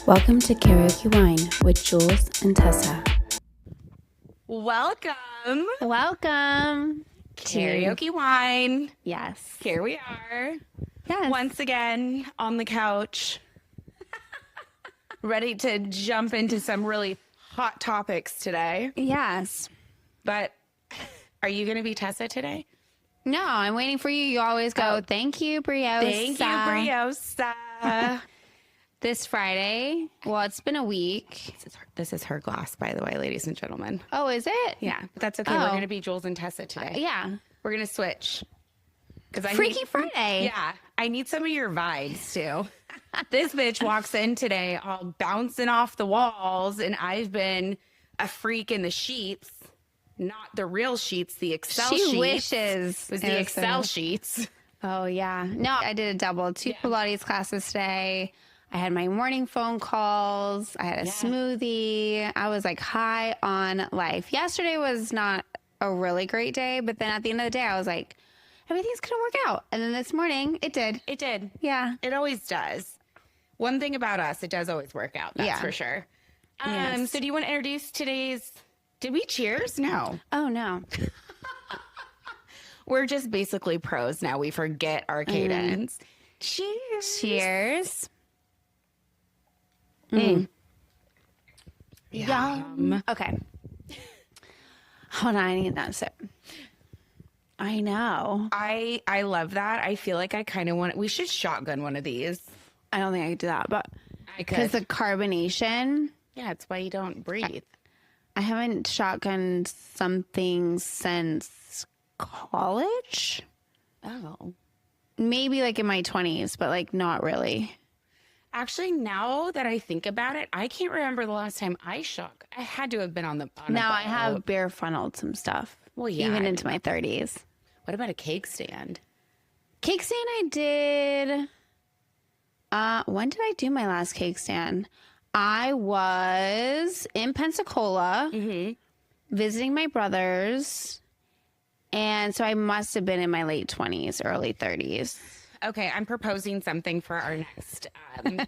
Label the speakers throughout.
Speaker 1: Welcome to Karaoke Wine with Jules and Tessa.
Speaker 2: Welcome. Karaoke Wine.
Speaker 1: Yes.
Speaker 2: Here we are.
Speaker 1: Yes.
Speaker 2: Once again on the couch. Ready to jump into some really hot topics today.
Speaker 1: Yes.
Speaker 2: But are you going to be Tessa today?
Speaker 1: No, I'm waiting for you. You always go, thank you, Briosa.
Speaker 2: Thank you, Briosa.
Speaker 1: This Friday, well, it's been a week.
Speaker 2: This is her glass, by the way, ladies and gentlemen.
Speaker 1: Oh, is it?
Speaker 2: Yeah, but that's okay. We're going to be Jules and Tessa today.
Speaker 1: Yeah.
Speaker 2: We're going to switch.
Speaker 1: Freaky Friday.
Speaker 2: Yeah, I need some of your vibes, too. This bitch walks in today all bouncing off the walls, and I've been a freak in the sheets. Not the real sheets, the Excel sheets.
Speaker 1: She wishes.
Speaker 2: It was the Excel sheets.
Speaker 1: Oh, yeah. No, I did a double. Two Pilates classes today. I had my morning phone calls. I had a smoothie. I was like high on life. Yesterday was not a really great day, but then at the end of the day, I was like, everything's going to work out. And then this morning, it did.
Speaker 2: It did.
Speaker 1: Yeah.
Speaker 2: It always does. One thing about us, it does always work out. That's for sure.
Speaker 1: Yes.
Speaker 2: So do you want to introduce today's... Did we cheers? No.
Speaker 1: Oh, no.
Speaker 2: We're just basically pros now. We forget our cadence. Cheers.
Speaker 1: Cheers.
Speaker 2: Yum.
Speaker 1: Okay. Hold on, I need that sip. I know.
Speaker 2: I love that. I feel like I kind of want... We should shotgun one of these.
Speaker 1: I don't think I could do that, but
Speaker 2: I
Speaker 1: because
Speaker 2: could.
Speaker 1: the carbonation.
Speaker 2: Yeah, it's why you don't breathe.
Speaker 1: I haven't shotgunned something since college.
Speaker 2: Oh.
Speaker 1: Maybe like in my 20s, but like not really.
Speaker 2: Actually, now that I think about it, I can't remember the last time I shook. I had to have been on
Speaker 1: Now
Speaker 2: a
Speaker 1: I have
Speaker 2: boat.
Speaker 1: bare funneled some stuff.
Speaker 2: Well, yeah.
Speaker 1: Even into my 30s.
Speaker 2: What about a cake stand?
Speaker 1: Cake stand I did. When did I do my last cake stand? I was in Pensacola visiting my brothers. And so I must have been in my late 20s, early 30s.
Speaker 2: Okay, I'm proposing something for our next. We're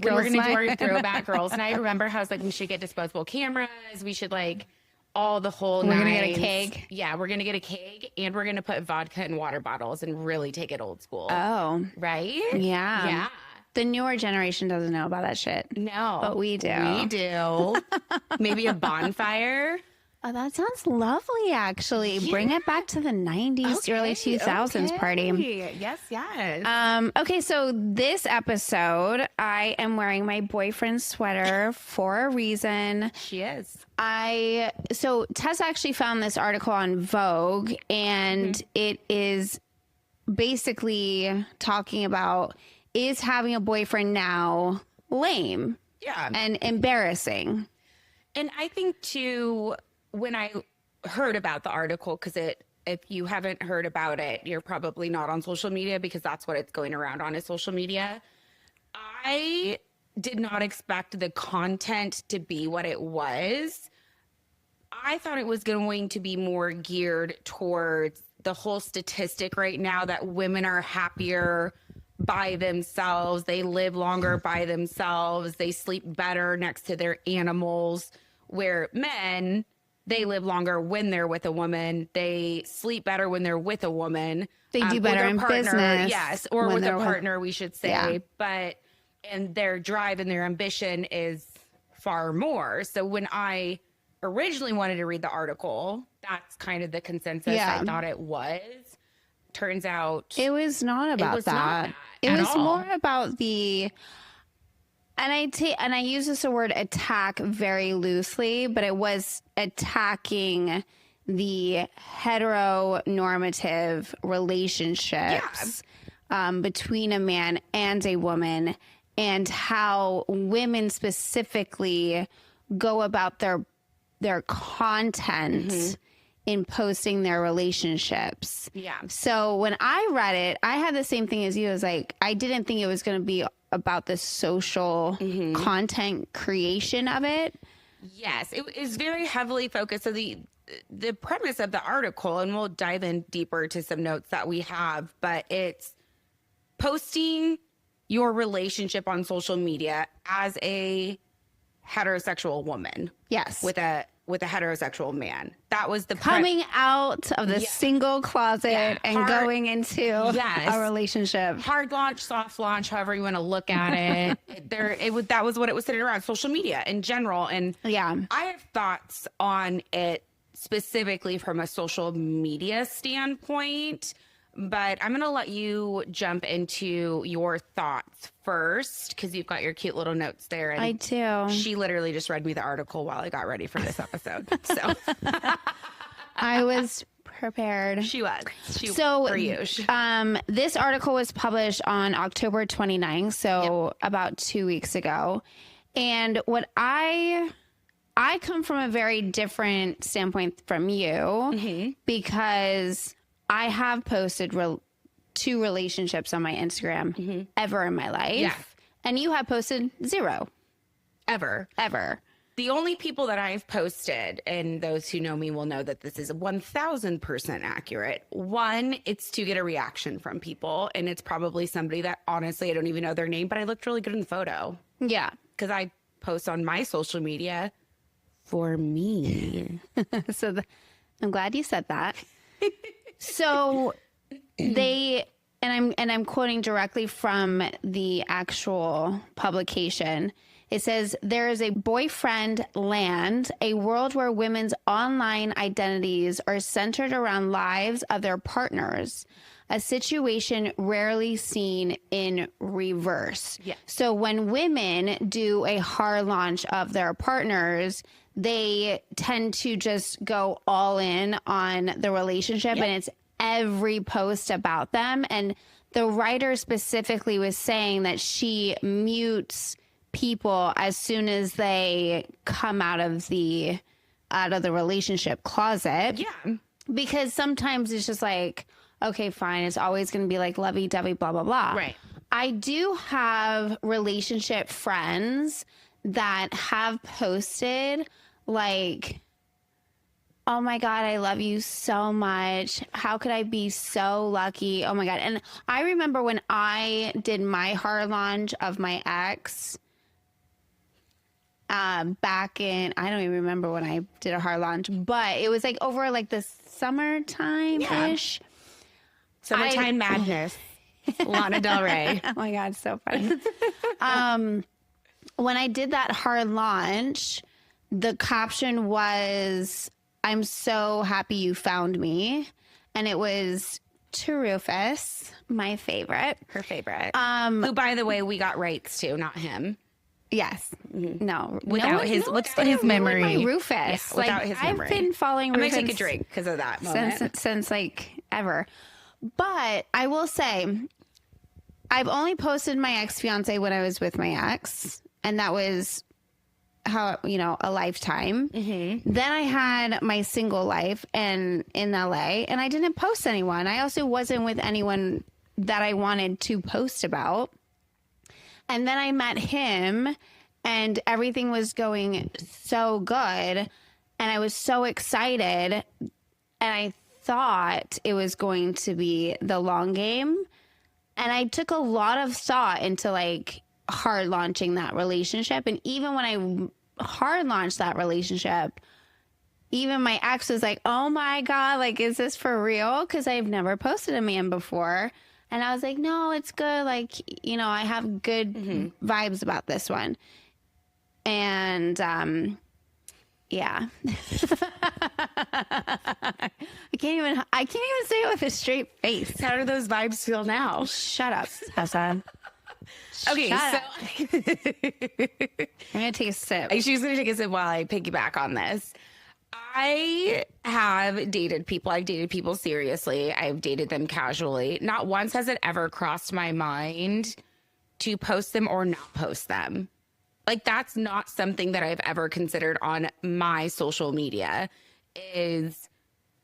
Speaker 1: Girls'
Speaker 2: going to do
Speaker 1: night.
Speaker 2: our throwback girls. And I remember how I was like, we should get disposable cameras. We should like all the whole
Speaker 1: We're
Speaker 2: nines.
Speaker 1: gonna get a keg.
Speaker 2: Yeah, we're going to get a keg and we're going to put vodka in water bottles and really take it old school.
Speaker 1: Oh,
Speaker 2: Right?
Speaker 1: yeah.
Speaker 2: Yeah.
Speaker 1: The newer generation doesn't know about that shit.
Speaker 2: No.
Speaker 1: But we do.
Speaker 2: We do. Maybe a bonfire.
Speaker 1: Oh, that sounds lovely, actually. Bring it back to the 90s, early 2000s party.
Speaker 2: Yes, yes.
Speaker 1: Okay, so this episode, I am wearing my boyfriend's sweater for a reason.
Speaker 2: She is.
Speaker 1: So Tess actually found this article on Vogue, and it is basically talking about, is having a boyfriend now lame?
Speaker 2: Yeah.
Speaker 1: And embarrassing?
Speaker 2: And I think too, when I heard about the article, because if you haven't heard about it, you're probably not on social media because that's what it's going around on is social media. I did not expect the content to be what it was. I thought it was going to be more geared towards the whole statistic right now that women are happier by themselves. They live longer by themselves. They sleep better next to their animals, where men... They live longer when they're with a woman. They sleep better when they're with a woman.
Speaker 1: They do better in business.
Speaker 2: Yes, or with a partner, we should say.
Speaker 1: Yeah.
Speaker 2: But, and their drive and their ambition is far more. So when I originally wanted to read the article, that's kind of the consensus I thought it was. Turns out
Speaker 1: it was not about that. It was more about the... And I use this word attack very loosely, but it was attacking the heteronormative relationships between a man and a woman, and how women specifically go about their content in posting their relationships.
Speaker 2: Yeah.
Speaker 1: So when I read it, I had the same thing as you. I was like, I didn't think it was going to be about the social content creation of it.
Speaker 2: Yes, it is very heavily focused. So the premise of the article, and we'll dive in deeper to some notes that we have, but it's posting your relationship on social media as a heterosexual woman.
Speaker 1: Yes.
Speaker 2: With a heterosexual man. That was the
Speaker 1: coming out of the single closet and going into a relationship.
Speaker 2: Hard launch, soft launch, however you want to look at it. That was what it was centered around, social media in general. And I have thoughts on it specifically from a social media standpoint, but I'm going to let you jump into your thoughts first because you've got your cute little notes there. And
Speaker 1: I do.
Speaker 2: She literally just read me the article while I got ready for this episode. So
Speaker 1: I was prepared.
Speaker 2: She was.
Speaker 1: For you. This article was published on October 29th, so about 2 weeks ago. And what I come from a very different standpoint from you because I have posted 2 relationships on my Instagram ever in my life.
Speaker 2: Yeah.
Speaker 1: And you have posted 0.
Speaker 2: Ever. The only people that I've posted, and those who know me will know that this is 1000% accurate. One, it's to get a reaction from people. And it's probably somebody that honestly, I don't even know their name, but I looked really good in the photo.
Speaker 1: Yeah.
Speaker 2: Because I post on my social media for me.
Speaker 1: I'm glad you said that. So I'm quoting directly from the actual publication. It says, there is a boyfriend land, a world where women's online identities are centered around lives of their partners, a situation rarely seen in reverse. Yeah. So when women do a hard launch of their partners, they tend to just go all in on the relationship and it's every post about them. And the writer specifically was saying that she mutes people as soon as they come out of the relationship closet. Yeah. Because sometimes it's just like, okay, fine. It's always going to be like lovey-dovey, blah, blah, blah.
Speaker 2: Right.
Speaker 1: I do have relationship friends that have posted like, oh my God, I love you so much. How could I be so lucky? Oh my God. And I remember when I did my hard launch of my ex back in, I don't even remember when I did a hard launch, but it was like over like the summertime-ish.
Speaker 2: Yeah. Summertime madness. Lana Del Rey.
Speaker 1: Oh my God, so funny. When I did that hard launch, the caption was, I'm so happy you found me. And it was to Rufus, my favorite.
Speaker 2: Her favorite. Who, by the way, we got rights to, not him.
Speaker 1: Yes. No.
Speaker 2: Without his memory.
Speaker 1: My Rufus. Yeah,
Speaker 2: without his memory.
Speaker 1: I've been following Rufus.
Speaker 2: I'm going to take a drink because of that moment.
Speaker 1: Since like ever. But I will say, I've only posted my ex-fiance when I was with my ex. And that was a lifetime. Mm-hmm. Then I had my single life in LA and I didn't post anyone. I also wasn't with anyone that I wanted to post about. And then I met him and everything was going so good. And I was so excited. And I thought it was going to be the long game. And I took a lot of thought into like hard launching that relationship. And even when I hard launched that relationship, even my ex was like, oh my God, like, is this for real? Because I've never posted a man before. And I was like, no, it's good. Like, I have good vibes about this one. And, yeah. I can't even say it with a straight face.
Speaker 2: How do those vibes feel now?
Speaker 1: Shut up, Tessa.
Speaker 2: Okay, so
Speaker 1: I'm going to take a sip.
Speaker 2: She's going to take a sip while I piggyback on this. I have dated people. I've dated people seriously. I've dated them casually. Not once has it ever crossed my mind to post them or not post them. Like, that's not something that I've ever considered on my social media is,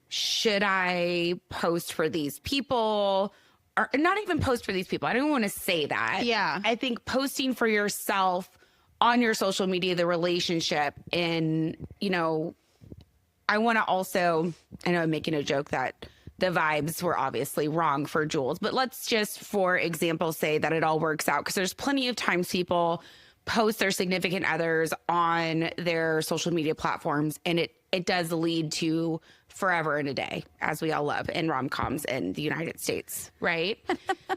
Speaker 2: should I post for these people? Or not even post for these people. I don't want to say that.
Speaker 1: Yeah.
Speaker 2: I think posting for yourself on your social media, the relationship, and, I want to also, I know I'm making a joke that the vibes were obviously wrong for Jules, but let's just, for example, say that it all works out, because there's plenty of times people post their significant others on their social media platforms, and it does lead to forever and a day, as we all love in rom-coms in the United States, right?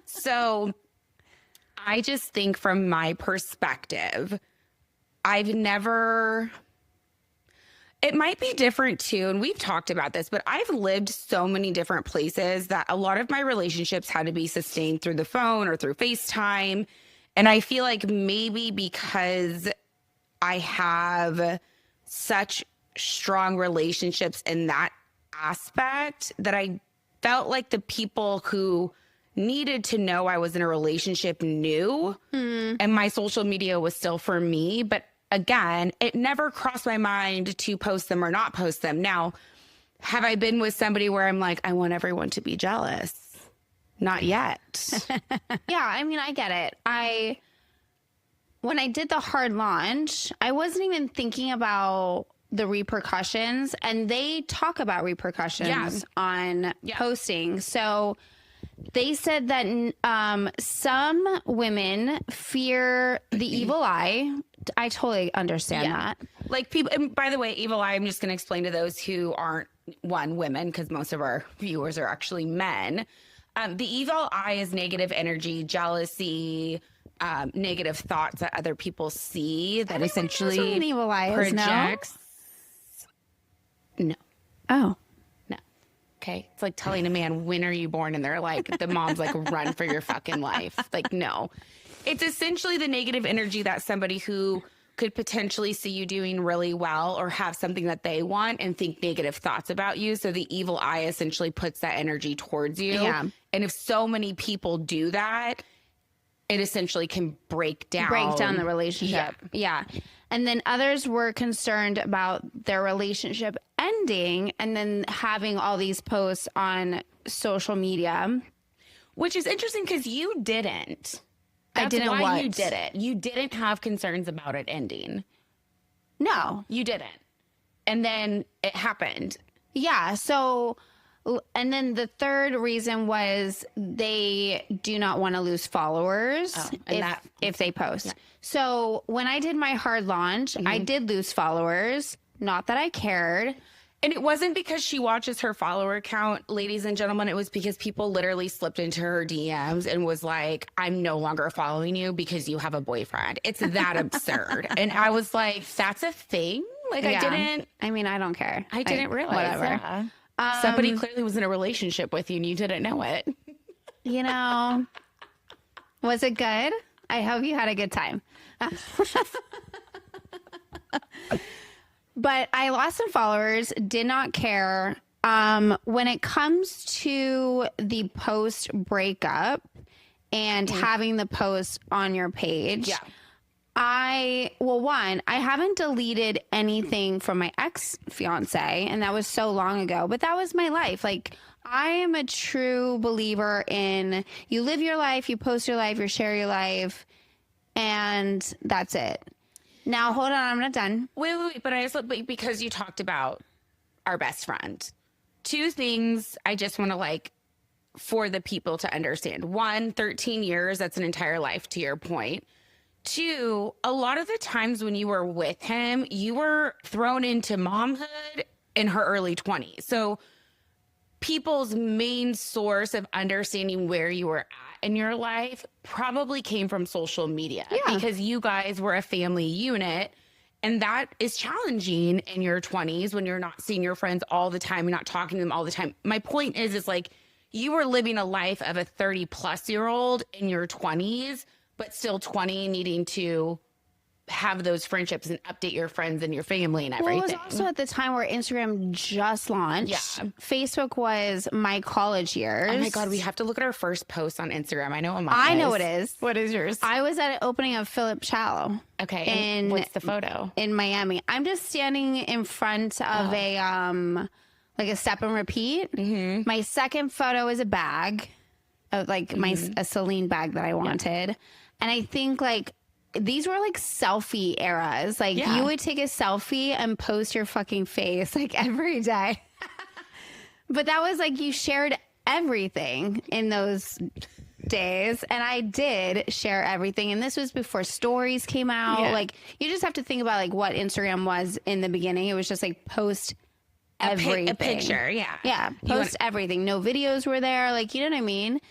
Speaker 2: So I just think from my perspective, I've never... It might be different too, and we've talked about this, but I've lived so many different places that a lot of my relationships had to be sustained through the phone or through FaceTime. And I feel like maybe because I have such strong relationships in that aspect, that I felt like the people who needed to know I was in a relationship knew, and my social media was still for me. But again, it never crossed my mind to post them or not post them. Now, have I been with somebody where I'm like, I want everyone to be jealous? Not yet.
Speaker 1: Yeah, I mean, I get it. When I did the hard launch, I wasn't even thinking about the repercussions, and they talk about repercussions on posting. So they said that some women fear the evil eye. I totally understand that.
Speaker 2: Like people, and by the way, evil eye, I'm just going to explain to those who aren't women, because most of our viewers are actually men. The evil eye is negative energy, jealousy, negative thoughts that other people see that essentially
Speaker 1: knows what an evil eye is,
Speaker 2: projects. No.
Speaker 1: Oh.
Speaker 2: No. Okay. It's like telling a man, when are you born? And they're like, the mom's like, run for your fucking life. Like, no. It's essentially the negative energy that somebody who could potentially see you doing really well or have something that they want and think negative thoughts about you. So the evil eye essentially puts that energy towards you.
Speaker 1: Yeah.
Speaker 2: And if so many people do that, it essentially can break down
Speaker 1: the relationship. Yeah. And then others were concerned about their relationship ending and then having all these posts on social media.
Speaker 2: Which is interesting because you didn't.
Speaker 1: I didn't
Speaker 2: why
Speaker 1: what?
Speaker 2: You did it. You didn't have concerns about it ending.
Speaker 1: No.
Speaker 2: You didn't. And then it happened.
Speaker 1: Yeah. So, and then the third reason was they do not want to lose followers if they post. Yeah. So when I did my hard launch, I did lose followers. Not that I cared.
Speaker 2: And it wasn't because she watches her follower count, ladies and gentlemen. It was because people literally slipped into her DMs and was like, I'm no longer following you because you have a boyfriend. It's that absurd. And I was like, that's a thing? Like,
Speaker 1: I mean, I don't care.
Speaker 2: I didn't realize.
Speaker 1: Whatever.
Speaker 2: Yeah. Somebody clearly was in a relationship with you and you didn't know it.
Speaker 1: You know, was it good? I hope you had a good time. But I lost some followers, did not care. When it comes to the post breakup and having the post on your page, I haven't deleted anything from my ex-fiance, and that was so long ago, but that was my life. Like, I am a true believer in you live your life, you post your life, you share your life, and that's it. Now, hold on, I'm not done.
Speaker 2: Wait, but because you talked about our best friend, two things I just want to for the people to understand. One, 13 years, that's an entire life, to your point. Two, a lot of the times when you were with him, you were thrown into momhood in her early 20s. So people's main source of understanding where you were at in your life probably came from social media because you guys were a family unit. And that is challenging in your 20s when you're not seeing your friends all the time, you're not talking to them all the time. My point is you were living a life of a 30-plus-year-old in your 20s, but still 20, needing to have those friendships and update your friends and your family and everything.
Speaker 1: Well, it was also at the time where Instagram just launched.
Speaker 2: Yeah.
Speaker 1: Facebook was my college years.
Speaker 2: Oh my God, we have to look at our first post on Instagram. I know what mine
Speaker 1: I
Speaker 2: is.
Speaker 1: know it is.
Speaker 2: What is yours?
Speaker 1: I was at an opening of Philip Chow.
Speaker 2: Okay. And what's the photo?
Speaker 1: In Miami. I'm just standing in front of a step and repeat. Mm-hmm. My second photo is a bag of a Celine bag that I wanted. And I think these were like selfie eras. Like you would take a selfie and post your fucking face like every day. But that was like you shared everything in those days, and I did share everything, and this was before stories came out. Like you just have to think about like what Instagram was in the beginning. It was just like post everything.
Speaker 2: A picture,
Speaker 1: post everything. No videos were there, like, you know what I mean?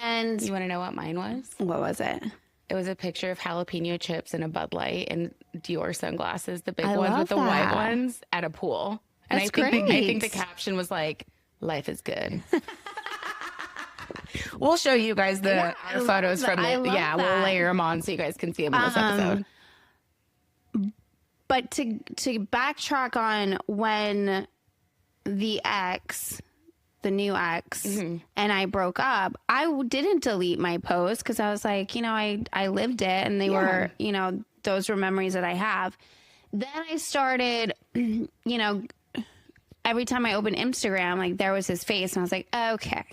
Speaker 1: And
Speaker 2: you want to know what mine was?
Speaker 1: What was it?
Speaker 2: It was a picture of jalapeno chips and a Bud Light and Dior sunglasses, the big ones
Speaker 1: love
Speaker 2: with the
Speaker 1: that.
Speaker 2: white ones, at a pool. And
Speaker 1: That's
Speaker 2: I
Speaker 1: great.
Speaker 2: think the caption was like, "Life is good." We'll show you guys our photos from the we'll layer them on so you guys can see them in this episode.
Speaker 1: But to backtrack on when the new ex and I broke up, I didn't delete my post because I was like, you know, I lived it, and they were, you know, those were memories that I have. Then I started, you know, every time I opened Instagram, like there was his face, and I was like, okay.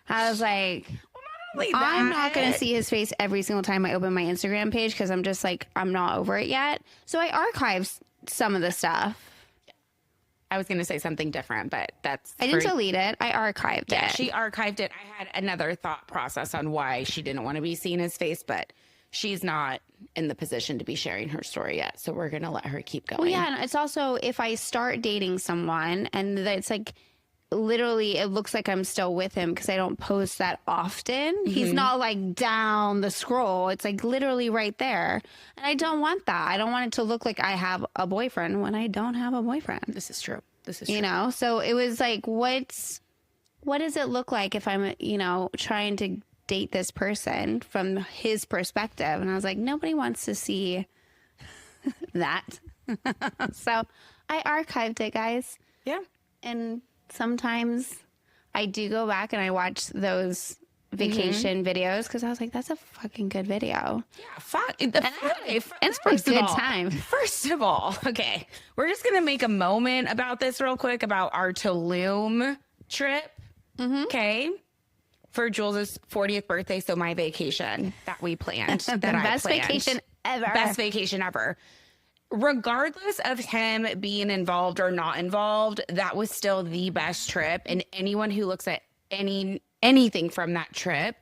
Speaker 1: I was like, I'm not going to see his face every single time I open my Instagram page because I'm just like, I'm not over it yet. So I archived some of the stuff.
Speaker 2: I was going to say something different, but
Speaker 1: I didn't delete it. I archived it.
Speaker 2: She archived it. I had another thought process on why she didn't want to be seen his face, but she's not in the position to be sharing her story yet. So we're going to let her keep going.
Speaker 1: Well, yeah. And it's also, if I start dating someone and it's like, literally, it looks like I'm still with him because I don't post that often. He's not like down the scroll. It's like literally right there. And I don't want that. I don't want it to look like I have a boyfriend when I don't have a boyfriend.
Speaker 2: This is true.
Speaker 1: You know? So it was like, what does it look like if I'm, you know, trying to date this person from his perspective? And I was like, nobody wants to see that. So I archived it, guys.
Speaker 2: Yeah.
Speaker 1: And sometimes I do go back and I watch those vacation videos because I was like, that's a fucking good video.
Speaker 2: Yeah,
Speaker 1: First
Speaker 2: of all, okay, we're just going to make a moment about this real quick about our Tulum trip. Okay. For Jules' 40th birthday. So my vacation that we planned.
Speaker 1: The best vacation ever.
Speaker 2: Best vacation ever. Regardless of him being involved or not involved, that was still the best trip. And anyone who looks at anything from that trip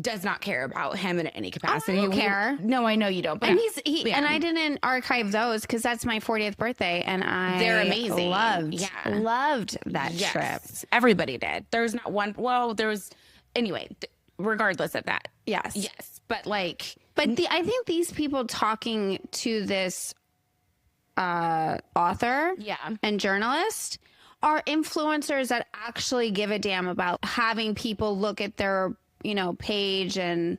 Speaker 2: does not care about him in any capacity.
Speaker 1: I don't care.
Speaker 2: No, I know you don't. But
Speaker 1: and and I didn't archive those because that's my 40th birthday, and
Speaker 2: they're amazing.
Speaker 1: Loved that trip.
Speaker 2: Everybody did. There's not one. Well, there was anyway. Regardless of that, yes. But like.
Speaker 1: I think these people talking to this author and journalist are influencers that actually give a damn about having people look at their, you know, page, and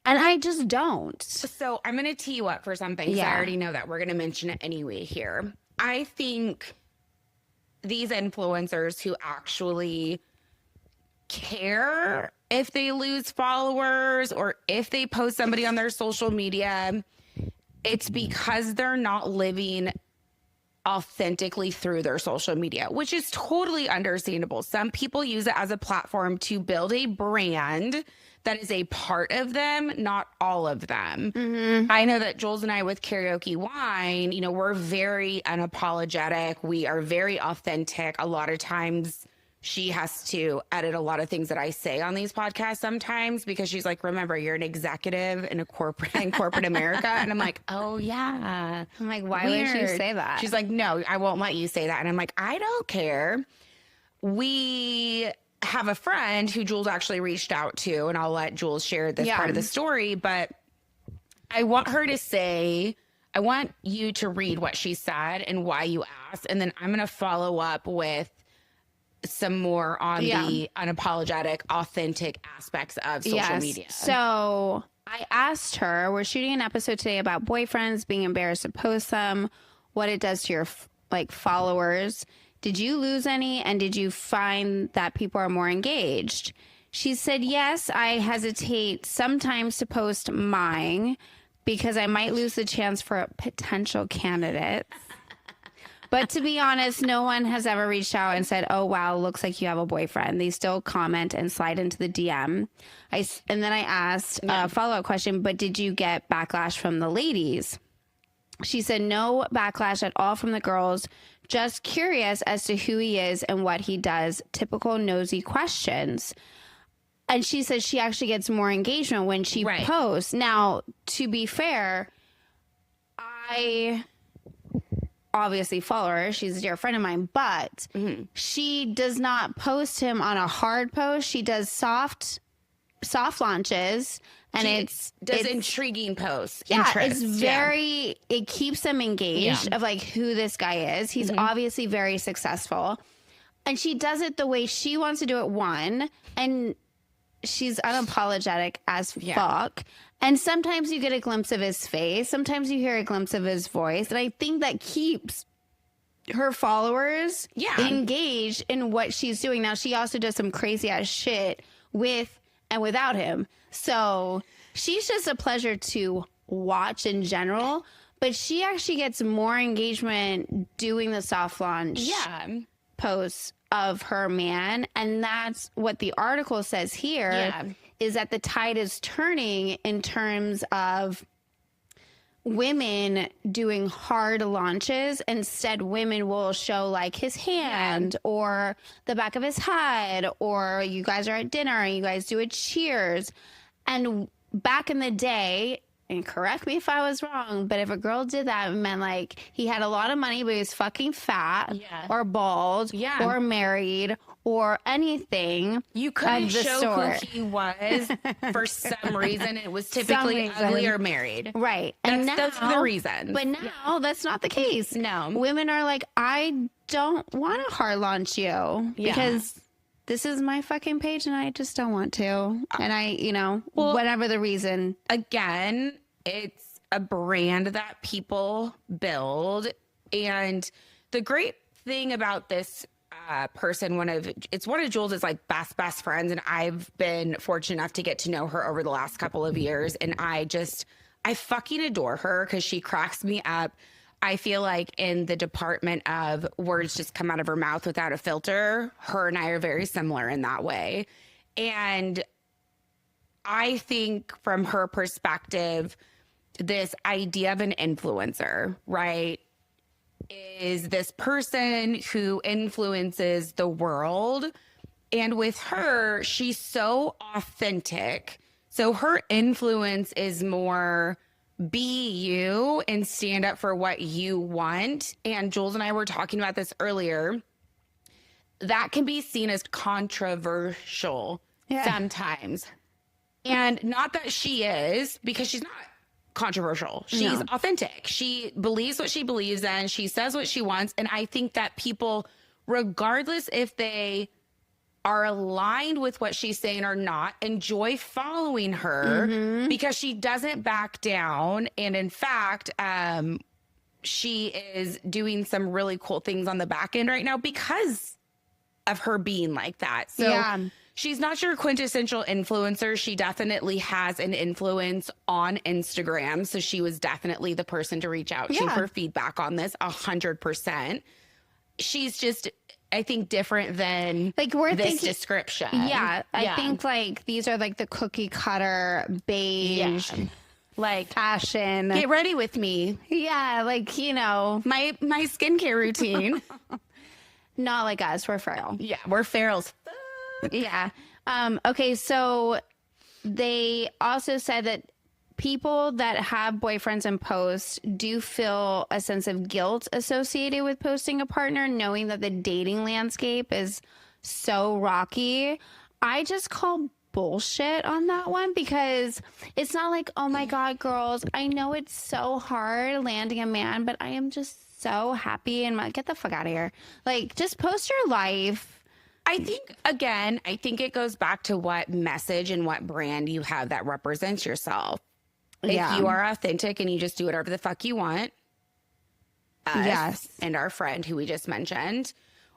Speaker 1: I just don't.
Speaker 2: So I'm going to tee you up for something because I already know that we're going to mention it anyway here. I think these influencers who actually care if they lose followers or if they post somebody on their social media, it's because they're not living authentically through their social media, which is totally understandable. Some people use it as a platform to build a brand that is a part of them, not all of them. I know that Jules and I with Karaoke Wine, you know, we're very unapologetic. We are very authentic. A lot of times she has to edit a lot of things that I say on these podcasts sometimes because she's like, remember, you're an executive in corporate America. And I'm like, oh yeah.
Speaker 1: I'm like, why would you say that?
Speaker 2: She's like, no, I won't let you say that. And I'm like, I don't care. We have a friend who Jules actually reached out to, and I'll let Jules share this part of the story, but I want her to say, I want you to read what she said and why you asked. And then I'm going to follow up with some more on the unapologetic, authentic aspects of social media.
Speaker 1: So I asked her, we're shooting an episode today about boyfriends being embarrassed to post them, what it does to your followers. Did you lose any? And did you find that people are more engaged? She said, yes, I hesitate sometimes to post mine because I might lose the chance for potential candidates. But to be honest, no one has ever reached out and said, oh, wow, looks like you have a boyfriend. They still comment and slide into the DM. And then I asked a follow-up question, but did you get backlash from the ladies? She said, no backlash at all from the girls. Just curious as to who he is and what he does. Typical nosy questions. And she says she actually gets more engagement when she posts. Now, to be fair, I obviously follow her. She's a dear friend of mine, but she does not post him on a hard post. She does soft launches, and it's
Speaker 2: intriguing posts.
Speaker 1: Yeah, it's very, it keeps them engaged of like who this guy is. He's obviously very successful, and she does it the way she wants to do it. One, and she's unapologetic as fuck. And sometimes you get a glimpse of his face. Sometimes you hear a glimpse of his voice. And I think that keeps her followers engaged in what she's doing. Now, she also does some crazy ass shit with and without him. So she's just a pleasure to watch in general. But she actually gets more engagement doing the soft launch posts of her man. And that's what the article says here, is that the tide is turning in terms of women doing hard launches. Instead, women will show like his hand or the back of his head, or you guys are at dinner and you guys do a cheers. And back in the day, and correct me if I was wrong, but if a girl did that, it meant like he had a lot of money, but he was fucking fat or bald or married or anything.
Speaker 2: You couldn't show who he was for some reason. It was typically ugly or married.
Speaker 1: Right.
Speaker 2: And those are the reasons.
Speaker 1: But now that's not the case.
Speaker 2: No. Women
Speaker 1: are like, I don't want to hard launch you because this is my fucking page and I just don't want to. And I, whatever the reason.
Speaker 2: Again, it's a brand that people build. And the great thing about this person, it's one of Jules' like best friends. And I've been fortunate enough to get to know her over the last couple of years. And I fucking adore her because she cracks me up. I feel like in the department of words just come out of her mouth without a filter, her and I are very similar in that way. And I think from her perspective, this idea of an influencer, right, is this person who influences the world. And with her, she's so authentic. So her influence is more be you and stand up for what you want. And Jules and I were talking about this earlier. That can be seen as controversial sometimes. And not that she is, because she's not controversial. She's authentic. She believes what she believes in. She says what she wants. And I think that people, regardless if they are aligned with what she's saying or not, enjoy following her because she doesn't back down. And in fact, she is doing some really cool things on the back end right now because of her being like that. So she's not your quintessential influencer. She definitely has an influence on Instagram. So she was definitely the person to reach out to for feedback on this 100%. She's just, I think, different than
Speaker 1: like
Speaker 2: this description.
Speaker 1: I think like these are like the cookie cutter beige, like fashion.
Speaker 2: Get ready with me.
Speaker 1: Yeah, like
Speaker 2: my skincare routine.
Speaker 1: Not like us. We're feral.
Speaker 2: Yeah, we're ferals.
Speaker 1: Yeah. Okay. So they also said that people that have boyfriends and post do feel a sense of guilt associated with posting a partner, knowing that the dating landscape is so rocky. I just call bullshit on that one because it's not like, oh my God, girls, I know it's so hard landing a man, but I am just so happy and get the fuck out of here. Like, just post your life.
Speaker 2: I think it goes back to what message and what brand you have that represents yourself. If you are authentic and you just do whatever the fuck you want, us and our friend who we just mentioned,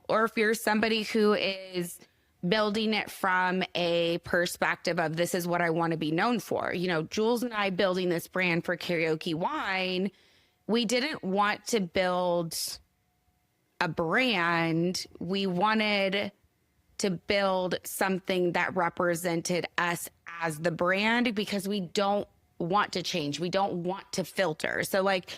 Speaker 2: or if you're somebody who is building it from a perspective of this is what I want to be known for. Jules and I building this brand for Karaoke Wine, we didn't want to build a brand, we wanted to build something that represented us as the brand because we don't want to change. We don't want to filter. So like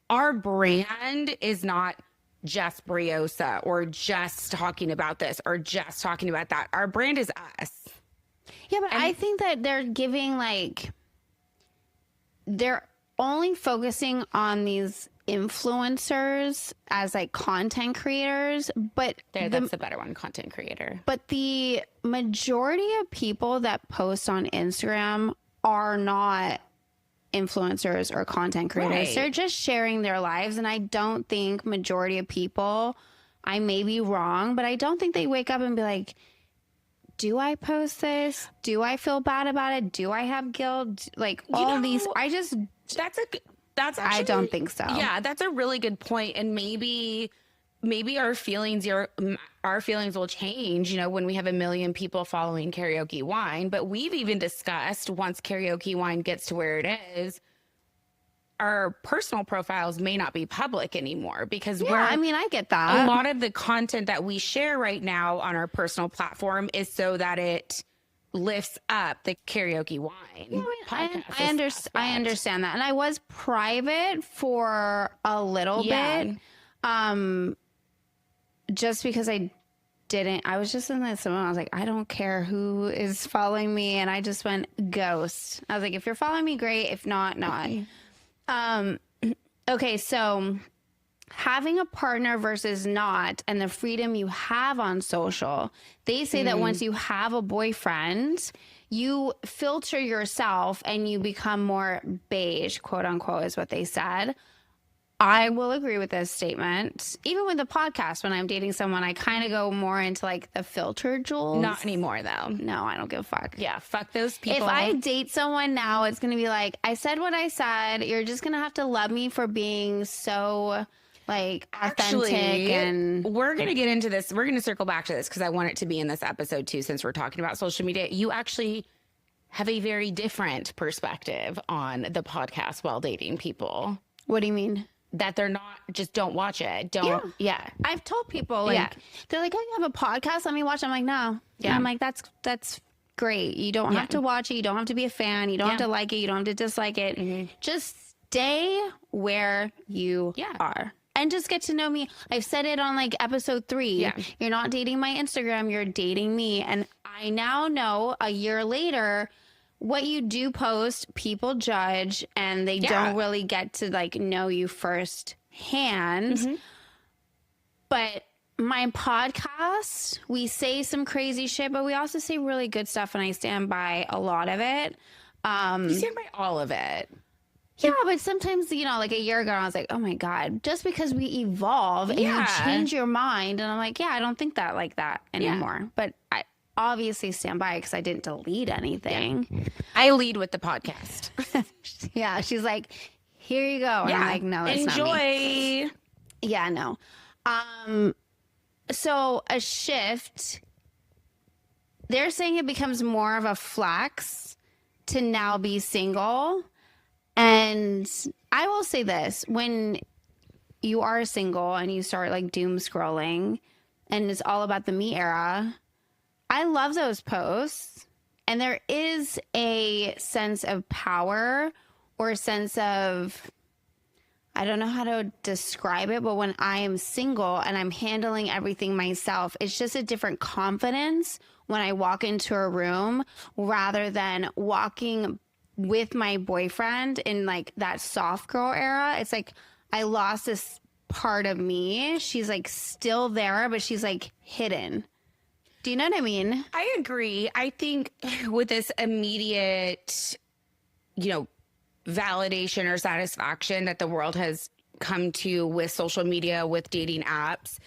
Speaker 2: our brand is not just Briosa or just talking about this or just talking about that. Our brand is us.
Speaker 1: Yeah, but I think that they're giving like, they're only focusing on these influencers as like content creators, but
Speaker 2: That's the better one, content creator.
Speaker 1: But the majority of people that post on Instagram are not influencers or content creators.
Speaker 2: Right.
Speaker 1: They're just sharing their lives. And I don't think majority of people, I may be wrong, but I don't think they wake up and be like, do I post this? Do I feel bad about it? Do I have guilt? Like all these,
Speaker 2: That's actually,
Speaker 1: I don't think so.
Speaker 2: Yeah, that's a really good point. And maybe our feelings will change, when we have 1 million people following Karaoke Wine. But we've even discussed, once Karaoke Wine gets to where it is, our personal profiles may not be public anymore because
Speaker 1: I get that.
Speaker 2: A lot of the content that we share right now on our personal platform is so that it lifts up the Karaoke Wine podcast.
Speaker 1: I understand that. And I was private for a little bit. Just because I was just in this moment, I was like, I don't care who is following me. And I just went ghost. I was like, if you're following me, great. If not, not. Okay. So having a partner versus not, and the freedom you have on social, they say that once you have a boyfriend, you filter yourself and you become more beige, quote unquote, is what they said. I will agree with this statement. Even with the podcast, when I'm dating someone, I kind of go more into like the filtered Jules.
Speaker 2: Not anymore, though.
Speaker 1: No, I don't give a fuck.
Speaker 2: Yeah, fuck those people.
Speaker 1: If I date someone now, it's going to be like, I said what I said. You're just going to have to love me for being so like authentic. And
Speaker 2: we're going to get into this. We're going to circle back to this because I want it to be in this episode too, since we're talking about social media. You actually have a very different perspective on the podcast while dating people.
Speaker 1: What do you mean?
Speaker 2: That they're not, just don't watch it. Yeah.
Speaker 1: I've told people, like, they're like, oh, you have a podcast? Let me watch it. I'm like, no. Yeah. And I'm like, that's great. You don't have to watch it. You don't have to be a fan. You don't have to like it. You don't have to dislike it. Mm-hmm. Just stay where you are. And just get to know me. I've said it on like episode 3. Yeah. You're not dating my Instagram. You're dating me. And I now know a year later, what you do post, people judge, and they don't really get to like know you firsthand. Mm-hmm. But my podcast, we say some crazy shit, but we also say really good stuff, and I stand by a lot of it.
Speaker 2: You stand by all of it.
Speaker 1: Yeah, but sometimes, like a year ago, I was like, oh my God, just because we evolve and you change your mind. And I'm like, I don't think that like that anymore. But I obviously stand by because I didn't delete anything.
Speaker 2: Yeah. I lead with the podcast.
Speaker 1: Yeah, she's like, here you go. And I'm like, no, it's
Speaker 2: enjoy.
Speaker 1: Not me. Yeah, no. So a shift, they're saying it becomes more of a flex to now be single. And I will say this, when you are single and you start like doom scrolling and it's all about the me era, I love those posts. And there is a sense of power or a sense of, I don't know how to describe it, but when I am single and I'm handling everything myself, it's just a different confidence when I walk into a room rather than walking with my boyfriend in like that soft girl era. It's like I lost this part of me. She's like still there, but she's like hidden. Do you know what I mean?
Speaker 2: I agree. I think with this immediate, validation or satisfaction that the world has come to with social media, with dating apps,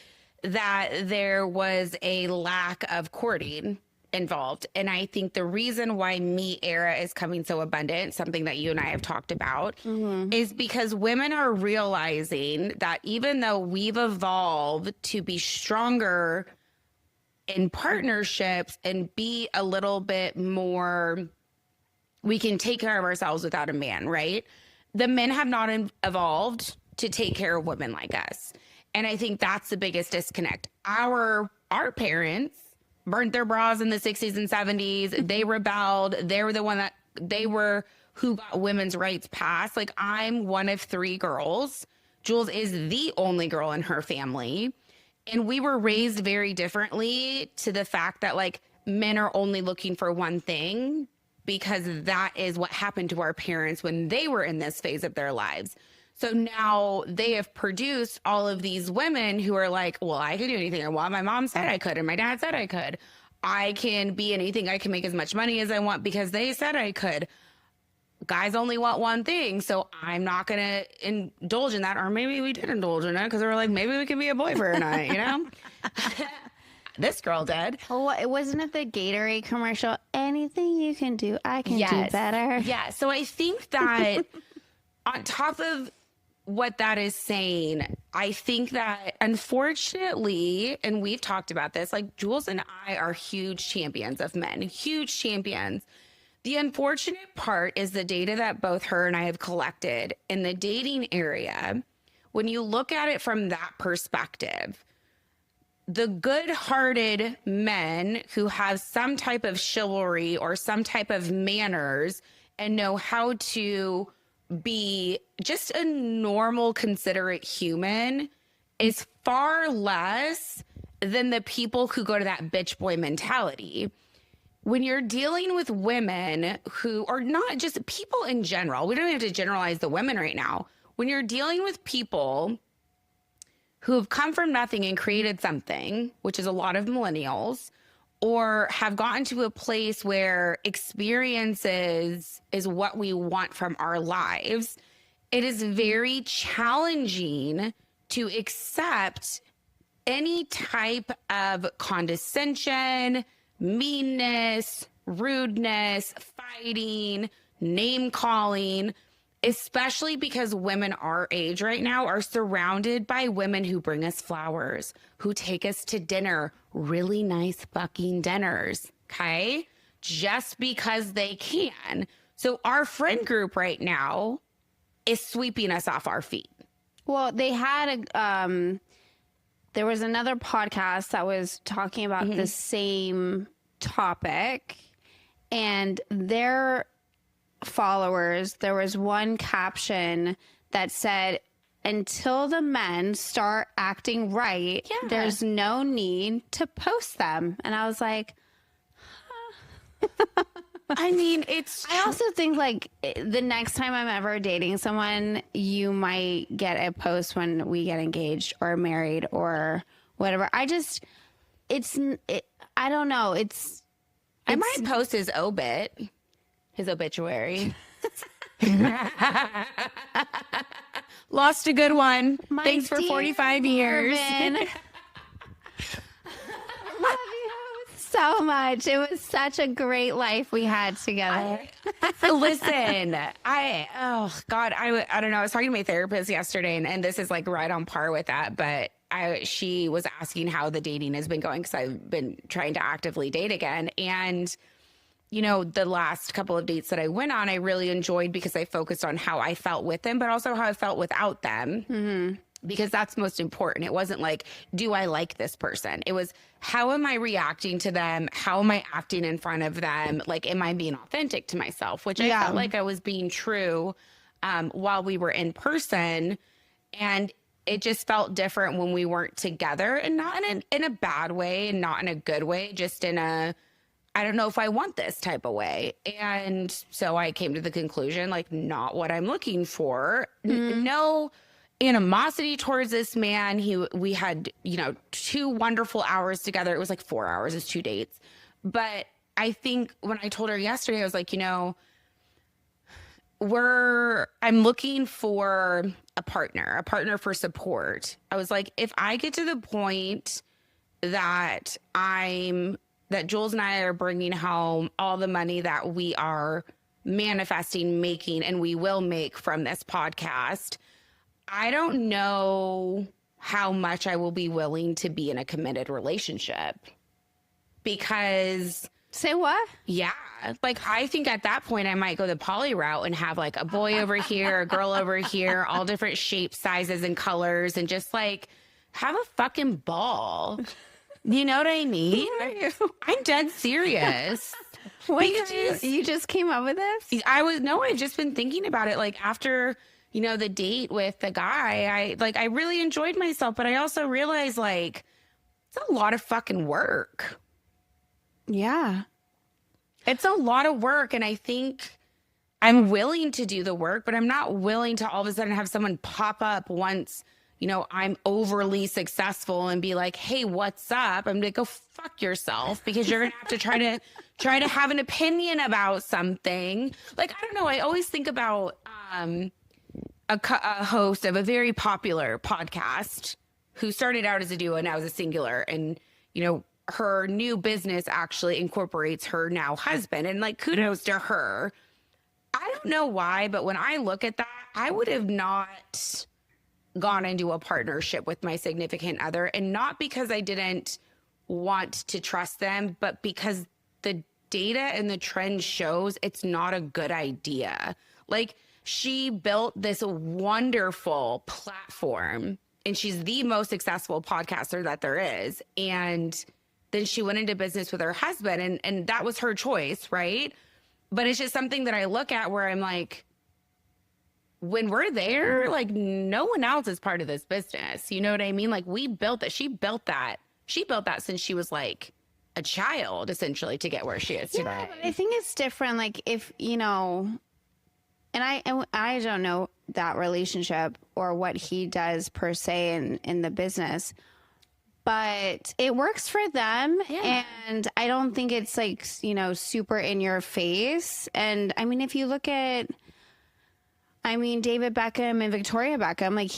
Speaker 2: that there was a lack of courting involved. And I think the reason why me era is coming so abundant, something that you and I have talked about, is because women are realizing that even though we've evolved to be stronger in partnerships and be a little bit more, we can take care of ourselves without a man, right? The men have not evolved to take care of women like us. And I think that's the biggest disconnect. Our parents burnt their bras in the 60s and 70s. They rebelled. They were who got women's rights passed. Like, I'm one of 3 girls. Jules is the only girl in her family. And we were raised very differently to the fact that, like, men are only looking for one thing, because that is what happened to our parents when they were in this phase of their lives. So now they have produced all of these women who are like, well, I can do anything I want. My mom said I could, and my dad said I could. I can be anything. I can make as much money as I want because they said I could. Guys only want one thing, so I'm not going to indulge in that. Or maybe we did indulge in it because we were like, maybe we can be a boy for a night, you know? This girl did.
Speaker 1: Oh, it wasn't it the Gatorade commercial? Anything you can do, I can do better.
Speaker 2: Yeah. So I think that on top of what that is saying, I think that unfortunately, and we've talked about this, like, Jules and I are huge champions of men, huge champions. The unfortunate part is the data that both her and I have collected in the dating area. When you look at it from that perspective, the good-hearted men who have some type of chivalry or some type of manners and know how to be just a normal, considerate human is far less than the people who go to that bitch boy mentality. When you're dealing with women who are not just people in general, we don't have to generalize the women right now. When you're dealing with people who have come from nothing and created something, which is a lot of millennials, or have gotten to a place where experiences is what we want from our lives, it is very challenging to accept any type of condescension, meanness, rudeness, fighting, name calling, especially because women our age right now are surrounded by women who bring us flowers, who take us to dinner, really nice fucking dinners, okay? Just because they can. So our friend group right now is sweeping us off our feet.
Speaker 1: Well, they had there was another podcast that was talking about the same topic, and their followers, there was one caption that said, until the men start acting right, there's no need to post them. And I was like,
Speaker 2: I mean,
Speaker 1: I also think, like, the next time I'm ever dating someone, you might get a post when we get engaged or married or whatever. I don't know.
Speaker 2: I might post his obituary. Lost a good one. Thanks for 45 years.
Speaker 1: Love you so much. It was such a great life we had together.
Speaker 2: Listen, I don't know. I was talking to my therapist yesterday, and this is like right on par with that. But she was asking how the dating has been going because I've been trying to actively date again. And, you know, the last couple of dates that I went on, I really enjoyed because I focused on how I felt with them, but also how I felt without them. Mm-hmm. Because that's most important. It wasn't like, do I like this person? It was, how am I reacting to them? How am I acting in front of them? Like, am I being authentic to myself? Which I felt like I was being true while we were in person. And it just felt different when we weren't together, and not in a bad way and not in a good way, just in a, I don't know if I want this type of way. And so I came to the conclusion, like, not what I'm looking for. No animosity towards this man. We had, 2 wonderful hours together. It was like 4 hours, it's 2 dates. But I think when I told her yesterday, I was like, I'm looking for a partner for support. I was like, if I get to the point that Jules and I are bringing home all the money that we are manifesting, making, and we will make from this podcast, I don't know how much I will be willing to be in a committed relationship. Because...
Speaker 1: Say what?
Speaker 2: Yeah. Like, I think at that point I might go the poly route and have like a boy over here, a girl over here, all different shapes, sizes, and colors, and just like have a fucking ball. You know what I mean? I'm dead serious.
Speaker 1: You just came up with this?
Speaker 2: I've just been thinking about it. Like after, the date with the guy, I really enjoyed myself, but I also realized like it's a lot of fucking work.
Speaker 1: Yeah.
Speaker 2: It's a lot of work. And I think I'm willing to do the work, but I'm not willing to all of a sudden have someone pop up once, I'm overly successful and be like, hey, what's up? I'm gonna go fuck yourself, because you're gonna have to try to have an opinion about something. Like, I don't know. I always think about a host of a very popular podcast who started out as a duo and now is a singular. And, her new business actually incorporates her now husband, and like, kudos to her. I don't know why, but when I look at that, I would have not gone into a partnership with my significant other, and not because I didn't want to trust them, but because the data and the trend shows it's not a good idea. Like, she built this wonderful platform and she's the most successful podcaster that there is. And then she went into business with her husband, and that was her choice, right? But it's just something that I look at where I'm like, when we're there, like, no one else is part of this business. You know what I mean? Like, we built that. She built that since she was like a child, essentially, to get where she is today.
Speaker 1: Yeah, but I think it's different. Like, if, and I don't know that relationship or what he does per se in the business, but it works for them. Yeah. And I don't think it's like, super in your face. And I mean, if you look at, David Beckham and Victoria Beckham, like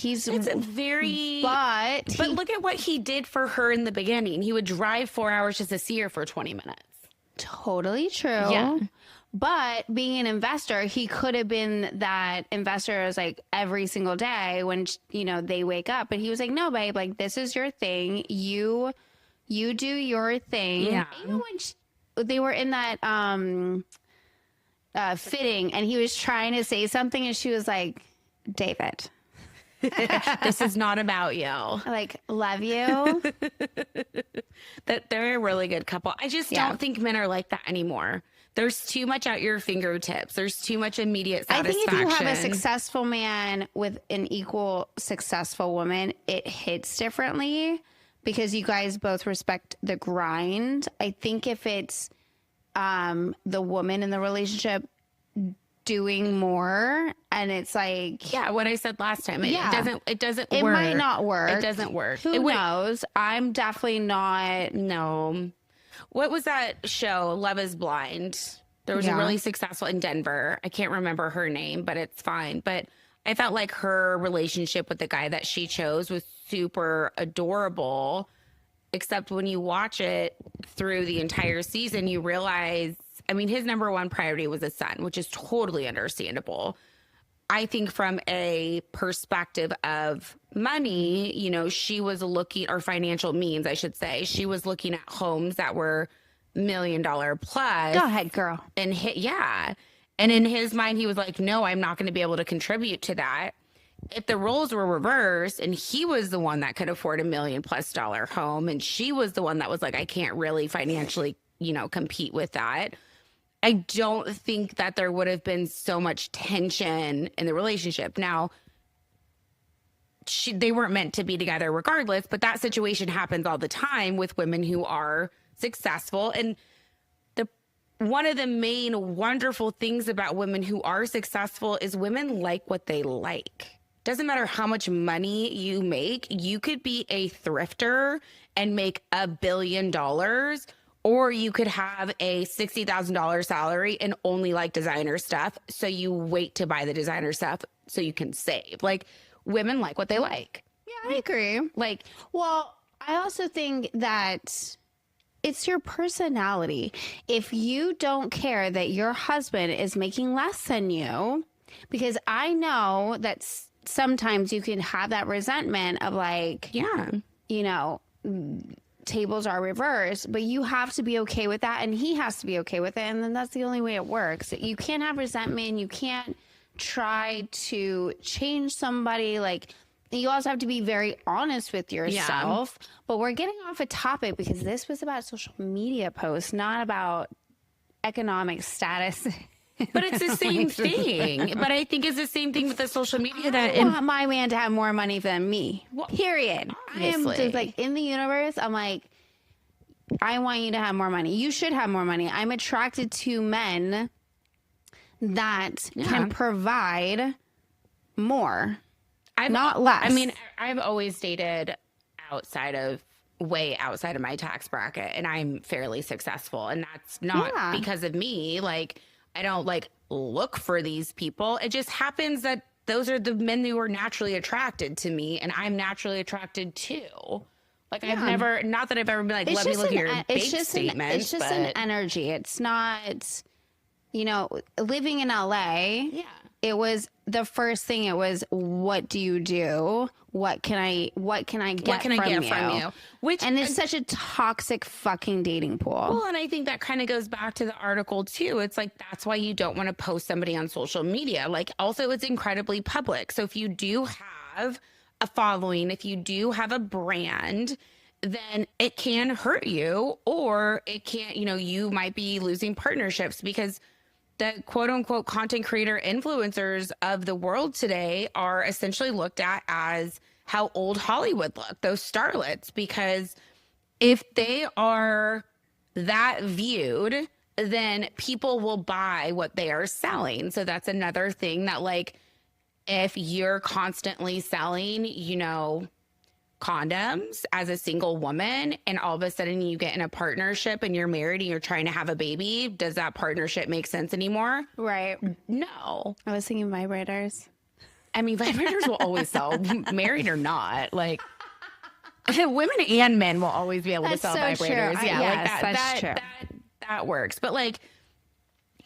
Speaker 1: but
Speaker 2: look at what he did for her in the beginning. He would drive 4 hours just to see her for 20 minutes.
Speaker 1: Totally true.
Speaker 2: Yeah.
Speaker 1: But being an investor, he could have been that investor as like every single day when, they wake up. But he was like, no, babe, like, this is your thing. You do your thing.
Speaker 2: Yeah.
Speaker 1: Even when they were in that fitting and he was trying to say something and she was like, David,
Speaker 2: this is not about you.
Speaker 1: Like, love you.
Speaker 2: That they're a really good couple. I just don't think men are like that anymore. There's too much at your fingertips. There's too much immediate satisfaction.
Speaker 1: I think if you have a successful man with an equal successful woman, it hits differently because you guys both respect the grind. I think if it's the woman in the relationship doing more and it's like,
Speaker 2: what I said last time, it doesn't
Speaker 1: it
Speaker 2: work.
Speaker 1: Might not work.
Speaker 2: It doesn't work.
Speaker 1: Who knows? I'm definitely not.
Speaker 2: No. What was that show? Love is Blind. There was a really successful in Denver. I can't remember her name, but it's fine. But I felt like her relationship with the guy that she chose was super adorable, except when you watch it through the entire season, you realize, his number one priority was his son, which is totally understandable. I think from a perspective of money, she was looking, or financial means, I should say, she was looking at homes that were $1 million plus.
Speaker 1: Go ahead, girl.
Speaker 2: And And in his mind, he was like, no, I'm not going to be able to contribute to that. If the roles were reversed and he was the one that could afford $1 million+ home and she was the one that was like, I can't really financially, compete with that, I don't think that there would have been so much tension in the relationship. Now, they weren't meant to be together regardless, but that situation happens all the time with women who are successful. And one of the main wonderful things about women who are successful is women like what they like. Doesn't matter how much money you make. You could be a thrifter and make $1 billion, or you could have a $60,000 salary and only like designer stuff. So you wait to buy the designer stuff so you can save. Like, women like what they like.
Speaker 1: Yeah, I agree.
Speaker 2: Like,
Speaker 1: well, I also think that it's your personality. If you don't care that your husband is making less than you, because I know that sometimes you can have that resentment of like, tables are reversed, but you have to be okay with that and he has to be okay with it. And then that's the only way it works. You can't have resentment. You can't try to change somebody. Like, you also have to be very honest with yourself. Yeah. But we're getting off a topic because this was about social media posts, not about economic status.
Speaker 2: But it's the same thing. But I think it's the same thing with the social media.
Speaker 1: I want my man to have more money than me. Well, period. Obviously. I am just like in the universe. I'm like, I want you to have more money. You should have more money. I'm attracted to men that can provide more, not less.
Speaker 2: I mean, I've always dated way outside of my tax bracket, and I'm fairly successful. And that's not because of me. Like, I don't like look for these people. It just happens that those are the men who are naturally attracted to me, and I'm naturally attracted to. Like, I've never, not that I've ever been like, let me look at your bank statement.
Speaker 1: It's just an energy. It's not, you know, living in LA. Yeah. It was the first thing. It was, what do you do? What can I get from you? And it's such a toxic fucking dating pool.
Speaker 2: Well, and I think that kind of goes back to the article too. It's like, that's why you don't want to post somebody on social media. Like, also, it's incredibly public. So if you do have a following, if you do have a brand, then it can hurt you, or it can't, you know, you might be losing partnerships because the quote unquote content creator influencers of the world today are essentially looked at as how old Hollywood look, those starlets, because if they are that viewed, then people will buy what they are selling. So that's another thing that, like, if you're constantly selling, you know, condoms as a single woman, and all of a sudden you get in a partnership and you're married and you're trying to have a baby, does that partnership make sense anymore?
Speaker 1: Right.
Speaker 2: No.
Speaker 1: I was thinking vibrators.
Speaker 2: I mean, vibrators will always sell, married or not. Like, women and men will always be able to sell vibrators.
Speaker 1: True.
Speaker 2: Yeah,
Speaker 1: yes,
Speaker 2: like
Speaker 1: that's true.
Speaker 2: That works. But like,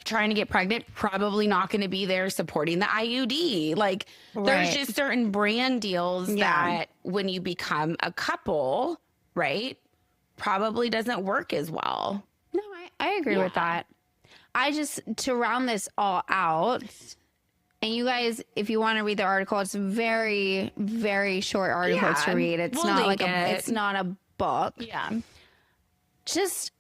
Speaker 2: trying to get pregnant, probably not going to be there supporting the IUD. Like, there's just certain brand deals that when you become a couple, right, probably doesn't work as well.
Speaker 1: No, I agree with that. I just, to round this all out, and you guys, if you want to read the article, it's a very, very short article to read. It's not like it's not a book.
Speaker 2: Yeah.
Speaker 1: Just,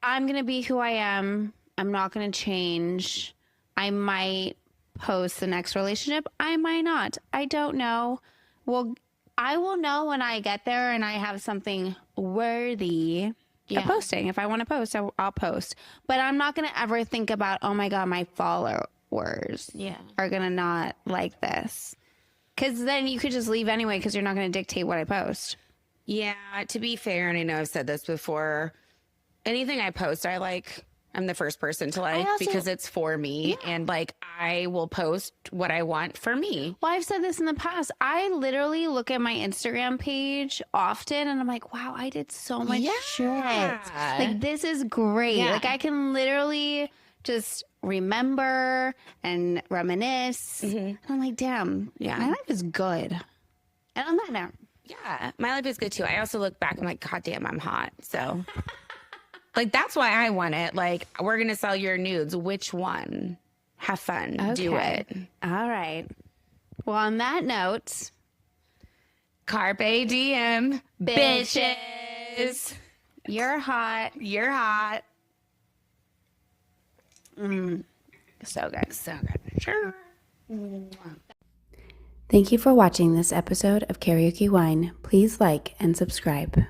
Speaker 1: I'm going to be who I am. I'm not going to change. I might post the next relationship. I might not. I don't know. Well, I will know when I get there and I have something worthy of posting. If I want to post, I'll post. But I'm not going to ever think about, oh my God, my followers are going to not like this. Because then you could just leave anyway because you're not going to dictate what I post.
Speaker 2: Yeah, to be fair, and I know I've said this before, anything I post, I'm the first person to like because it's for me, and like I will post what I want for me.
Speaker 1: Well, I've said this in the past. I literally look at my Instagram page often and I'm like, wow, I did so much shit. Like, this is great. Like, I can literally just remember and reminisce. And I'm like, damn, my life is good. And on that note,
Speaker 2: my life is good too. I also look back, I'm like, God damn, I'm hot. So like, that's why I want it. Like, we're going to sell your nudes. Which one? Have fun. Okay. Do it.
Speaker 1: All right. Well, on that note,
Speaker 2: carpe diem, bitches.
Speaker 1: You're hot.
Speaker 2: You're hot.
Speaker 1: So good.
Speaker 2: So good. Sure.
Speaker 1: Thank you for watching this episode of Karaoke Wine. Please like and subscribe.